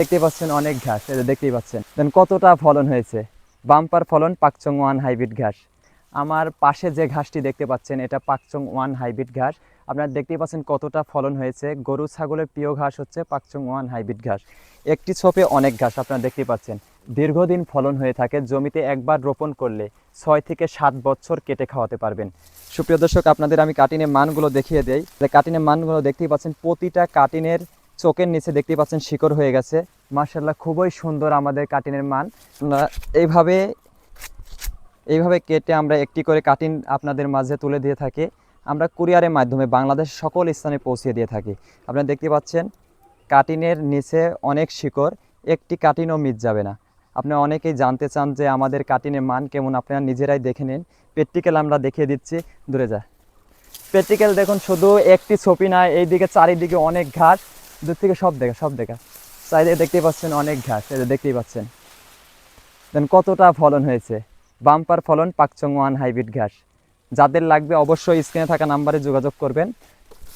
দেখতে পাচ্ছেন অনেক ঘাস, এটা দেখতেই পাচ্ছেন দেন কতটা ফলন হয়েছে। বাম্পার ফলন পাকচং ওয়ান হাইব্রিড ঘাস। আমার পাশে যে ঘাসটি দেখতে পাচ্ছেন এটা পাকচং ওয়ান হাইব্রিড ঘাস। আপনারা দেখতেই পাচ্ছেন কতটা ফলন হয়েছে। গরু ছাগলের প্রিয় ঘাস হচ্ছে পাকচং ওয়ান হাইব্রিড ঘাস। একটি ছোপে অনেক ঘাস আপনারা দেখতেই পাচ্ছেন। দীর্ঘদিন ফলন হয়ে থাকে। জমিতে একবার রোপণ করলে 6 থেকে 7 বছর কেটে খাওয়াতে পারবেন। সুপ্রিয় দর্শক, আপনাদের আমি কাটিনের মানগুলো দেখিয়ে দেই। কাটিনের মানগুলো দেখতেই পাচ্ছেন, প্রতিটা কাটিনের চোখের নিচে দেখতেই পাচ্ছেন শিকড় হয়ে গেছে। মাশাআল্লাহ, খুবই সুন্দর আমাদের কাটিনের মান। এইভাবে কেটে আমরা একটি করে কাটিন আপনাদের মাঝে তুলে দিয়ে থাকি। আমরা কুরিয়ারের মাধ্যমে বাংলাদেশের সকল স্থানে পৌঁছে দিয়ে থাকি। আপনারা দেখতে পাচ্ছেন কাটিনের নিচে অনেক শিকড়, একটি কাটিনও মিস যাবে না। আপনারা অনেকেই জানতে চান যে আমাদের কাটিনের মান কেমন, আপনারা নিজেরাই দেখে নিন। প্র্যাকটিক্যাল আমরা দেখিয়ে দিচ্ছি, দূরে যা। প্র্যাকটিক্যাল দেখুন, শুধু একটি ছবি না, এইদিকে চারিদিকে অনেক ঘাস, দূর থেকে সব দেখা চারিদিকে দেখতেই পাচ্ছেন অনেক ঘাস, এটা দেখতেই পাচ্ছেন দেন কতটা ফলন হয়েছে। বাম্পার ফলন পাকচং ওয়ান হাইব্রিড ঘাস। যাদের লাগবে অবশ্যই স্ক্রিনে থাকা নাম্বারে যোগাযোগ করবেন।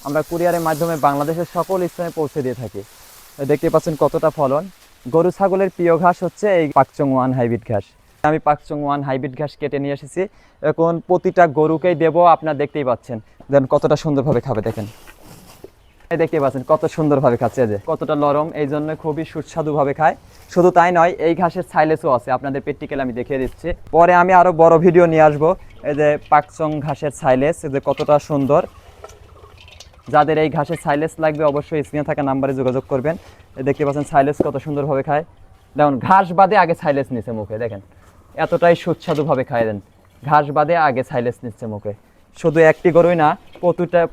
আমরা কুরিয়ারের মাধ্যমে বাংলাদেশের সকল স্থানে পৌঁছে দিয়ে থাকি। দেখতে পাচ্ছেন কতটা ফলন। গরু ছাগলের প্রিয় ঘাস হচ্ছে এই পাকচং ওয়ান হাইব্রিড ঘাস। আমি পাকচং ওয়ান হাইব্রিড ঘাস কেটে নিয়ে এসেছি, এখন প্রতিটা গরুকেই দেবো। আপনারা দেখতেই পাচ্ছেন দেন কতটা সুন্দরভাবে খাবে, দেখেন দেখতে পাচ্ছেন কত সুন্দরভাবে খাচ্ছে, যে কতটা নরম, এই জন্য খুবই সুস্বাদুভাবে খায়। শুধু তাই নয়, এই ঘাসের সাইলেসও আছে, আপনাদের প্র্যাকটিক্যাল আমি দেখিয়ে দিচ্ছি। পরে আমি আরও বড় ভিডিও নিয়ে আসবো। এই যে পাকচং ঘাসের সাইলেস, যে কতটা সুন্দর। যাদের এই ঘাসের সাইলেস লাগবে অবশ্যই স্ক্রিনে থাকা নাম্বারে যোগাযোগ করবেন। দেখতে পাচ্ছেন সাইলেস কত সুন্দরভাবে খায়। দেখুন ঘাস বাদে আগে সাইলেস নিচ্ছে মুখে, দেখেন এতটাই সুস্বাদুভাবে খায়। দেন ঘাস বাদে আগে সাইলেস নিচ্ছে মুখে। শুধু একটি গরুই না,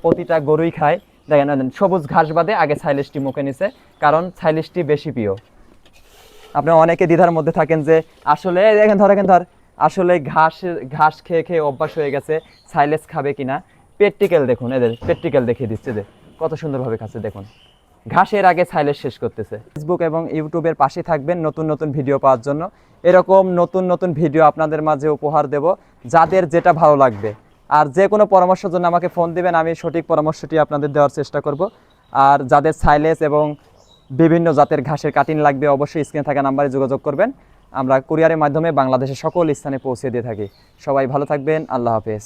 প্রতিটা গরুই খায়। দেখেন সবুজ ঘাস বাদে আগে সাইলেসটি মুখে নিছে, কারণ সাইলেসটি বেশি প্রিয়। আপনি অনেকে দ্বিধার মধ্যে থাকেন যে আসলে দেখেন ধর আসলে ঘাস খেয়ে খেয়ে অভ্যাস হয়ে গেছে, সাইলেস খাবে কিনা। প্র্যাকটিক্যাল দেখুন, এদের প্র্যাকটিক্যাল দেখিয়ে দিচ্ছে যে কত সুন্দরভাবে খাচ্ছে। দেখুন ঘাসের আগে সাইলেস শেষ করতেছে। ফেসবুক এবং ইউটিউবের পাশে থাকবেন নতুন নতুন ভিডিও পাওয়ার জন্য। এরকম নতুন নতুন ভিডিও আপনাদের মাঝে উপহার দেব, যাদের যেটা ভালো লাগবে। আর যে কোনো পরামর্শের জন্য আমাকে ফোন দিবেন, আমি সঠিক পরামর্শটি আপনাদের দেওয়ার চেষ্টা করব। আর যাদের সাইলেস এবং বিভিন্ন জাতের ঘাসের কাটিং লাগবে অবশ্যই স্ক্রিনে থাকা নাম্বারে যোগাযোগ করবেন। আমরা কুরিয়ারের মাধ্যমে বাংলাদেশের সকল স্থানে পৌঁছে দিয়ে থাকি। সবাই ভালো থাকবেন, আল্লাহ হাফেজ।